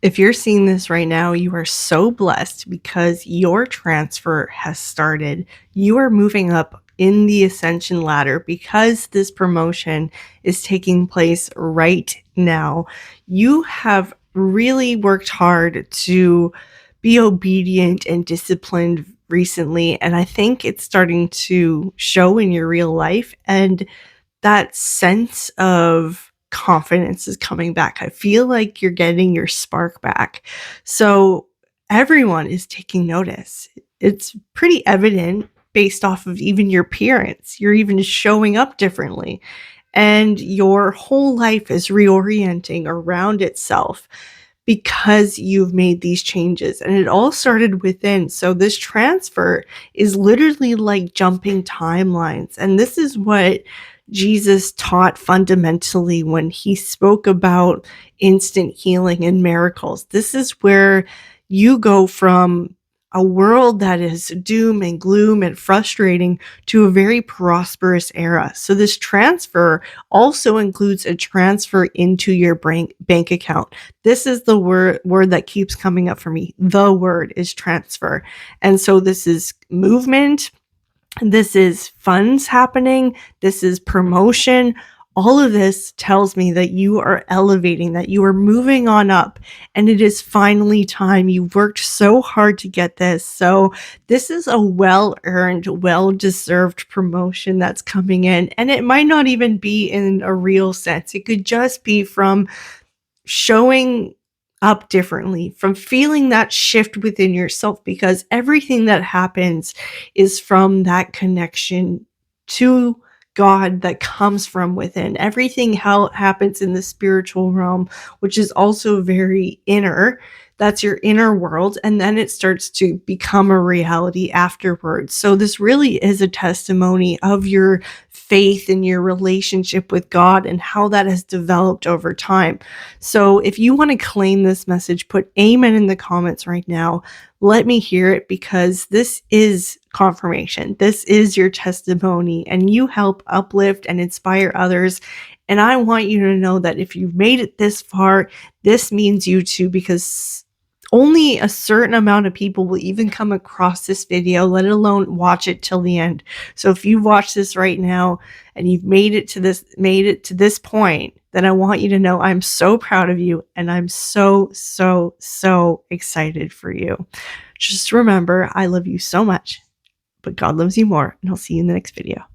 If you're seeing this right now, you are so blessed because your transfer has started. You are moving up in the ascension ladder because this promotion is taking place right now. You have really worked hard to be obedient and disciplined recently, and I think it's starting to show in your real life. And that sense of confidence is coming back. I feel like you're getting your spark back. So everyone is taking notice. It's pretty evident based off of even your appearance. You're even showing up differently, and your whole life is reorienting around itself because you've made these changes, and it all started within. So this transfer is literally like jumping timelines, and this is what Jesus taught fundamentally when he spoke about instant healing and miracles. This is where you go from a world that is doom and gloom and frustrating to a very prosperous era. So this transfer also includes a transfer into your bank account. This is the word that keeps coming up for me. The word is transfer. And so this is movement, this is funds happening, this is promotion. All of this tells me that you are elevating, that you are moving on up, and it is finally time. You've worked so hard to get this. So, this is a well earned, well deserved promotion that's coming in. And it might not even be in a real sense, it could just be from showing up differently, from feeling that shift within yourself, because everything that happens is from that connection to God that comes from within. Everything how happens in the spiritual realm, which is also very inner. That's your inner world, and then it starts to become a reality afterwards. So this really is a testimony of your faith and your relationship with God and how that has developed over time. So if you want to claim this message, put amen in the comments right now. Let me hear it, because this is confirmation. This is your testimony, and you help uplift and inspire others. And I want you to know that if you've made it this far, this means you too, because only a certain amount of people will even come across this video, let alone watch it till the end. So if you've watched this right now and you've made it to this point, then I want you to know I'm so proud of you, and I'm so, so, so excited for you. Just remember, I love you so much, but God loves you more, and I'll see you in the next video.